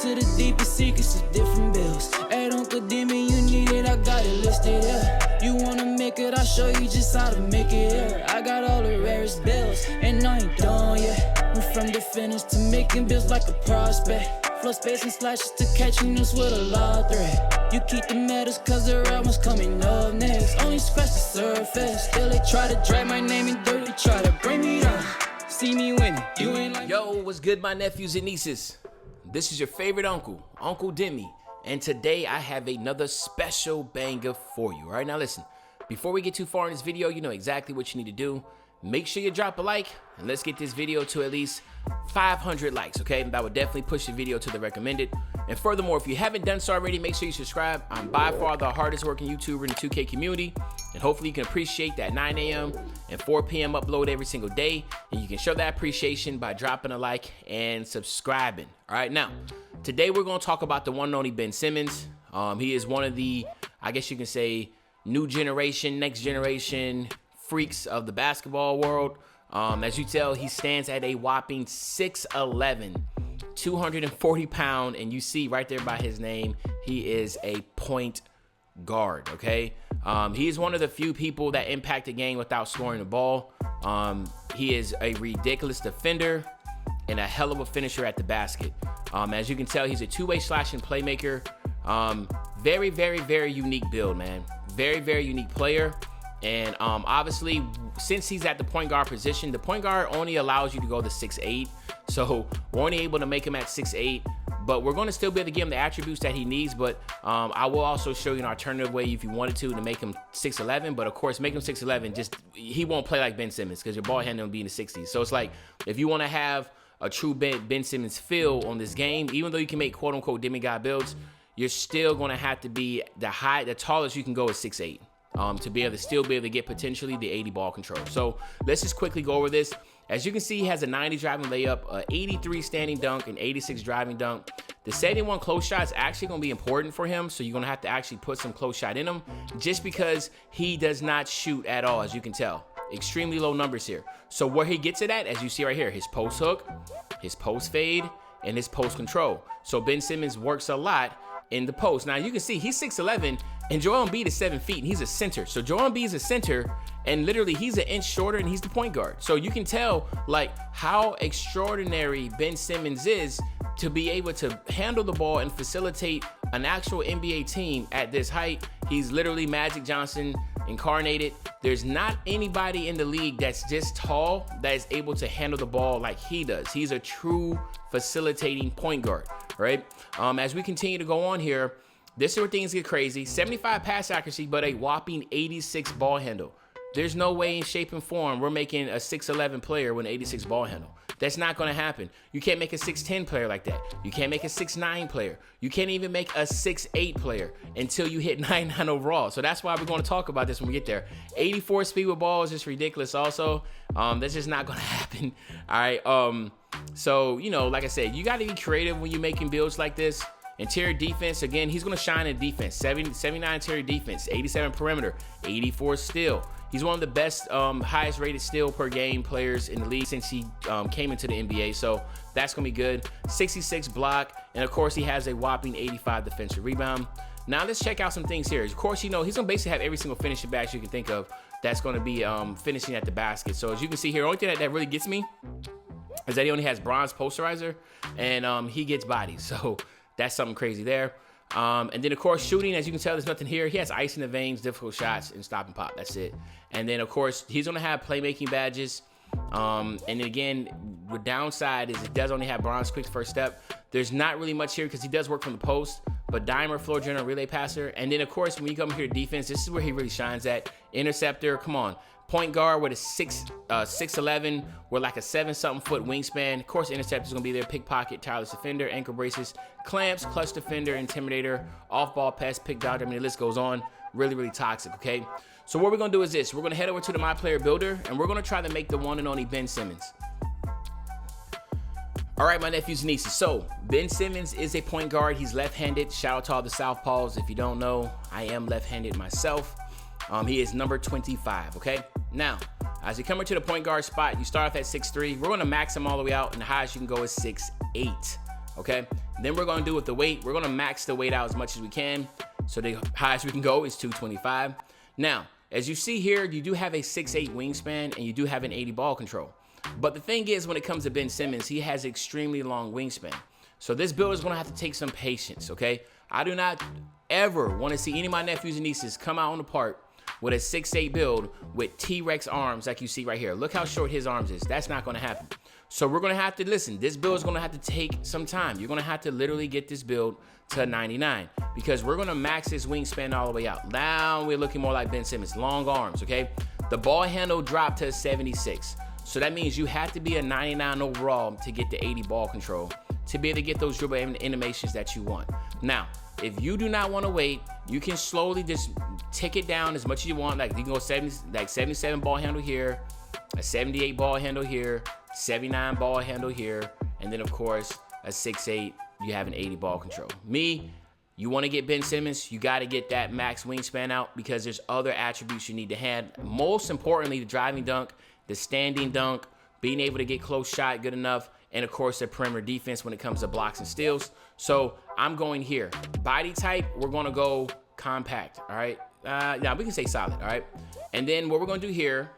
to the deepest secrets of different bills. At Uncle Demi, you need it, I got it listed, yeah. You wanna make it, I'll show you just how to make it, yeah. I got all the rarest bills, and I ain't done yet. Went from the finish to making bills like a prospect. Flow space and slashes to catching us with a lot of threat. You keep the medals cause the real one's coming up next. Only scratch the surface, still they try to drag my name in dirt, they try to bring me down. See me winning, you ain't like. Yo, what's good, my nephews and nieces? This is your favorite uncle, Uncle Demi, and today I have another special banger for you. All right, now listen, before we get too far in this video, you know exactly what you need to do. Make sure you drop a like, and let's get this video to at least 500 likes, okay? That would definitely push the video to the recommended. And furthermore, if you haven't done so already, make sure you subscribe. I'm by far the hardest working YouTuber in the 2K community, and hopefully you can appreciate that 9 a.m. and 4 p.m. upload every single day, and you can show that appreciation by dropping a like and subscribing. All right, now, today we're gonna talk about the one and only Ben Simmons. He is one of the, I guess you can say, new generation, next generation freaks of the basketball world. As you tell, he stands at a whopping 6'11", 240 pound, and you see right there by his name, he is a point guard, okay? He is one of the few people that impact the game without scoring the ball. He is a ridiculous defender and a hell of a finisher at the basket. As you can tell, he's a two-way slashing playmaker. Very, very, very unique build, man. Very, very unique player. And obviously, since he's at the point guard position, the point guard only allows you to go to 6'8". So we're only able to make him at 6'8", but we're going to still be able to give him the attributes that he needs. But I will also show you an alternative way if you wanted to make him 6'11". But of course, make him 6'11", just he won't play like Ben Simmons because your ball handling will be in the 60s. So it's like, if you want to have a true Ben Simmons feel on this game, even though you can make quote unquote demigod builds, you're still going to have to be the tallest you can go is 6'8". To be able to still be able to get potentially the 80 ball control. So let's just quickly go over this. As you can see, he has a 90 driving layup, a 83 standing dunk, an 86 driving dunk. The 71 close shot is actually going to be important for him, so you're going to have to actually put some close shot in him, just because he does not shoot at all, as you can tell. Extremely low numbers here. So where he gets it at, as you see right here, his post hook, his post fade, and his post control. So Ben Simmons works a lot in the post. Now you can see he's 6'11", and Joel Embiid is 7 feet, and he's a center. So Joel Embiid is a center, and literally he's an inch shorter, and he's the point guard. So you can tell like how extraordinary Ben Simmons is to be able to handle the ball and facilitate an actual NBA team at this height. He's literally Magic Johnson incarnated. There's not anybody in the league that's just tall that is able to handle the ball like he does. He's a true facilitating point guard, right? As we continue to go on here, this is where things get crazy. 75 pass accuracy, but a whopping 86 ball handle. There's no way in shape and form we're making a 6'11 player with an 86 ball handle. That's not going to happen. You can't make a 6'10 player like that. You can't make a 6'9 player. You can't even make a 6'8 player until you hit 99 overall. So that's why we're going to talk about this when we get there. 84 speed with ball is just ridiculous also. That's just not going to happen. All right. So, you know, like I said, you got to be creative when you're making builds like this. Interior defense, again, he's going to shine in defense. 79 interior defense, 87 perimeter, 84 steal. He's one of the best, highest rated steal per game players in the league since he came into the NBA. So that's going to be good. 66 block. And of course, he has a whopping 85 defensive rebound. Now let's check out some things here. Of course, you know, he's going to basically have every single finishing back you can think of that's going to be finishing at the basket. So as you can see here, the only thing that really gets me is that he only has bronze posterizer, and he gets bodies. So that's something crazy there. And then, of course, shooting, as you can tell, there's nothing here. He has ice in the veins, difficult shots, and stop and pop. That's it. And then, of course, he's going to have playmaking badges. And then, again, the downside is it does only have bronze quick first step. There's not really much here because he does work from the post. But dimer, floor general, relay passer. And then, of course, when you come here to defense, this is where he really shines at. Interceptor, come on. Point guard with a 6'11", with like a 7-something foot wingspan. Of course, interceptor's gonna be there. Pickpocket, tireless defender, ankle braces, clamps, clutch defender, intimidator, off-ball pass, pick dodger. I mean, the list goes on. Really, really toxic, okay? So what we're gonna do is this. We're gonna head over to the My Player Builder, and we're gonna try to make the one and only Ben Simmons. All right, my nephews and nieces. So Ben Simmons is a point guard. He's left-handed. Shout out to all the southpaws. If you don't know, I am left-handed myself. He is number 25, okay? Now, as you come into the point guard spot, you start off at 6'3". We're going to max him all the way out, and the highest you can go is 6'8", okay? Then we're gonna do with the weight, we're gonna max the weight out as much as we can. So the highest we can go is 225. Now, as you see here, you do have a 6'8" wingspan and you do have an 80 ball control. But the thing is, when it comes to Ben Simmons, he has extremely long wingspan. So this build is gonna have to take some patience, okay? I do not ever wanna see any of my nephews and nieces come out on the park with a 6'8" build with T-Rex arms like you see right here. Look how short his arms is. That's not gonna happen. So we're gonna have to, listen, this build is gonna have to take some time. You're gonna have to literally get this build to 99 because we're gonna max his wingspan all the way out. Now we're looking more like Ben Simmons, long arms, okay? The ball handle dropped to 76. So that means you have to be a 99 overall to get the 80 ball control to be able to get those dribble animations that you want. Now, if you do not want to wait, you can slowly just tick it down as much as you want. Like you can go 77 ball handle here, a 78 ball handle here, 79 ball handle here, and then of course a 6'8", you have an 80 ball control. Me, you want to get Ben Simmons, you got to get that max wingspan out because there's other attributes you need to have. Most importantly, the driving dunk, the standing dunk, being able to get close shot good enough, and of course the perimeter defense when it comes to blocks and steals. So I'm going here. Body type, we're gonna go compact, all right? Yeah, we can say solid, all right? And then what we're gonna do here,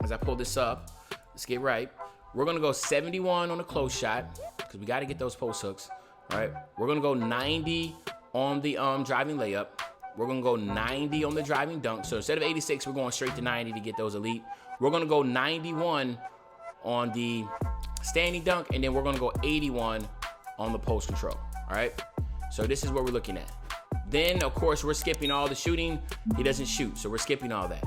as I pull this up, let's get right. We're gonna go 71 on the close shot, because we gotta get those post hooks, all right? We're gonna go 90 on the driving layup. We're gonna go 90 on the driving dunk. So instead of 86, we're going straight to 90 to get those elite. We're gonna go 91 on the standing dunk, and then we're gonna go 81 on the post control, all right? So this is what we're looking at. Then, of course, we're skipping all the shooting. He doesn't shoot, so we're skipping all that.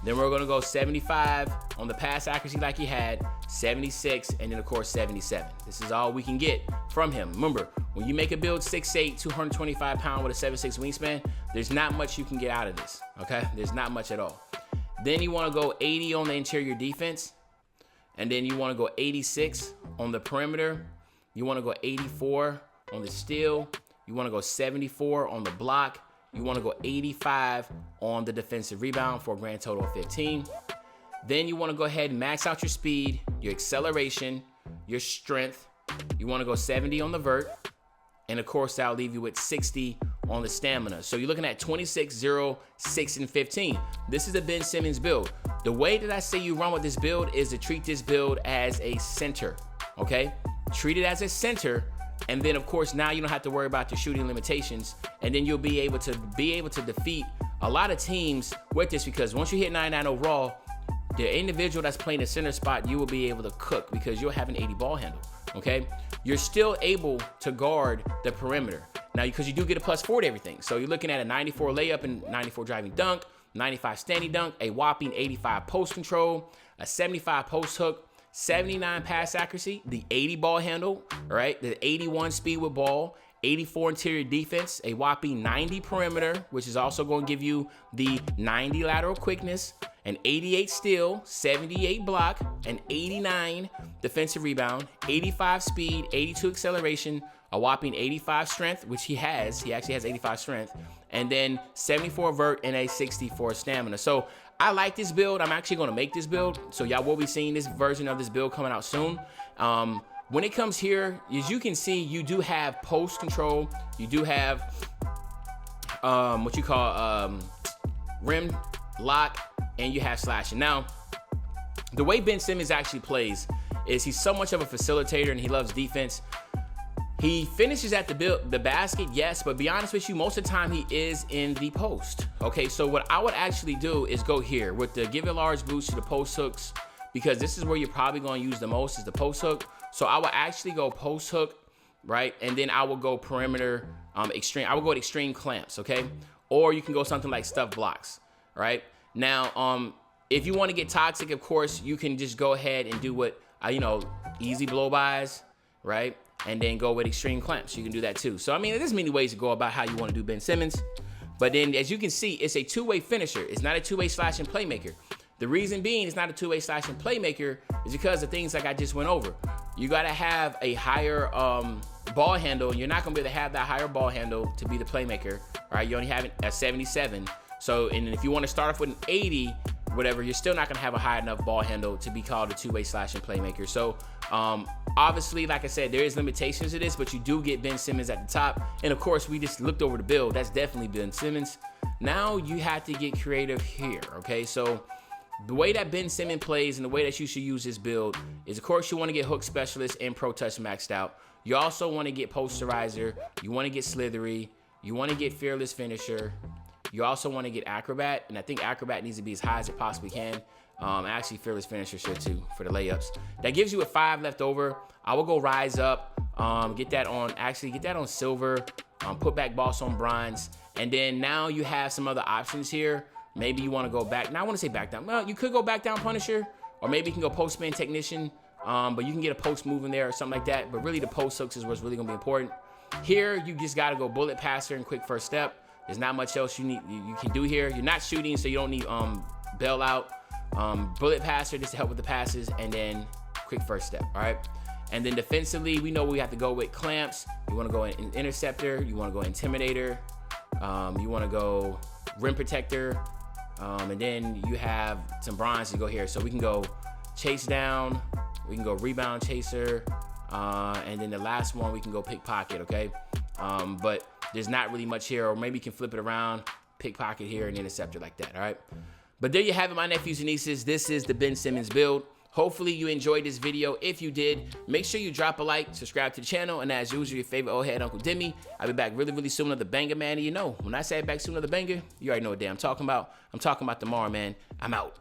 Then we're gonna go 75 on the pass accuracy like he had, 76, and then, of course, 77. This is all we can get from him. Remember, when you make a build 6'8", 225 pound with a 7'6" wingspan, there's not much you can get out of this, okay? There's not much at all. Then you wanna go 80 on the interior defense, and then you wanna go 86 on the perimeter. You wanna go 84 on the steal. You wanna go 74 on the block. You wanna go 85 on the defensive rebound for a grand total of 15. Then you wanna go ahead and max out your speed, your acceleration, your strength. You wanna go 70 on the vert. And of course, that'll leave you with 60 on the stamina. So you're looking at 26, 0, 6, and 15. This is a Ben Simmons build. The way that I say you run with this build is to treat this build as a center, okay? Treat it as a center, and then of course now you don't have to worry about your shooting limitations, and then you'll be able to defeat a lot of teams with this, because once you hit 99 overall, the individual that's playing the center spot, you will be able to cook because you'll have an 80 ball handle, okay? You're still able to guard the perimeter. Now, because you do get a +4 to everything. So you're looking at a 94 layup and 94 driving dunk, 95 standing dunk, a whopping 85 post control, a 75 post hook, 79 pass accuracy, the 80 ball handle, all right? The 81 speed with ball, 84 interior defense, a whopping 90 perimeter, which is also going to give you the 90 lateral quickness, an 88 steal, 78 block, an 89 defensive rebound, 85 speed, 82 acceleration, a whopping 85 strength, which he actually has 85 strength, and then 74 vert and a 64 stamina. So I like this build. I'm actually going to make this build, so y'all will be seeing this version of this build coming out soon. When it comes here, as you can see, you do have post control, you do have what you call rim lock, and you have slashing. Now, the way Ben Simmons actually plays is he's so much of a facilitator and he loves defense. He finishes at the basket, yes, but be honest with you, most of the time he is in the post. Okay, so what I would actually do is go here with the give a large boost to the post hooks, because this is where you're probably going to use the most is the post hook. So I will actually go post hook, right? And then I will go perimeter extreme. I will go with extreme clamps, okay? Or you can go something like stuff blocks, right? Now, if you want to get toxic, of course, you can just go ahead and do what, easy blow-bys, right? And then go with extreme clamps. You can do that too. So, I mean, there's many ways to go about how you want to do Ben Simmons. But then, as you can see, it's a two-way finisher. It's not a two-way slashing playmaker. The reason being it's not a two-way slashing playmaker is because of things like I just went over. You got to have a higher ball handle, and you're not going to be able to have that higher ball handle to be the playmaker, all right? You only have a 77. So, and if you want to start off with an 80, whatever, you're still not going to have a high enough ball handle to be called a two-way slashing playmaker. So Obviously, like I said, there is limitations to this, but you do get Ben Simmons at the top. And of course, we just looked over the build. That's definitely Ben Simmons. Now you have to get creative here, okay? So the way that Ben Simmons plays and the way that you should use this build is, of course, you want to get hook specialist and pro touch maxed out. You also want to get posterizer. You want to get slithery. You want to get fearless finisher. You also want to get acrobat, and I think acrobat needs to be as high as it possibly can. Actually, fearless finisher should too for the layups. That gives you a 5 left over. I will go rise up, get that on silver, put back boss on bronze, and then now you have some other options here. Maybe you want to go back. Now I want to say back down. Well, you could go back down Punisher, or maybe you can go post spin technician. But you can get a post move in there or something like that. But really, the post hooks is what's really gonna be important. Here, you just gotta go bullet passer and quick first step. There's not much else you can do here. You're not shooting, so you don't need bail out. Bullet passer just to help with the passes, and then quick first step. All right. And then defensively, we know we have to go with clamps. You want to go in interceptor. You want to go intimidator. You want to go rim protector. And then you have some bronze to go here. So we can go chase down. We can go rebound chaser. And then the last one, we can go pickpocket, okay? But there's not really much here, or maybe you can flip it around, pickpocket here and interceptor like that, all right? But there you have it, my nephews and nieces. This is the Ben Simmons build. Hopefully you enjoyed this video. If you did, make sure you drop a like, subscribe to the channel, and as usual, your favorite old head, Uncle Demi. I'll be back really, really soon with another banger, man. And you know, when I say back soon with another banger, you already know what day I'm talking about. I'm talking about tomorrow, man. I'm out.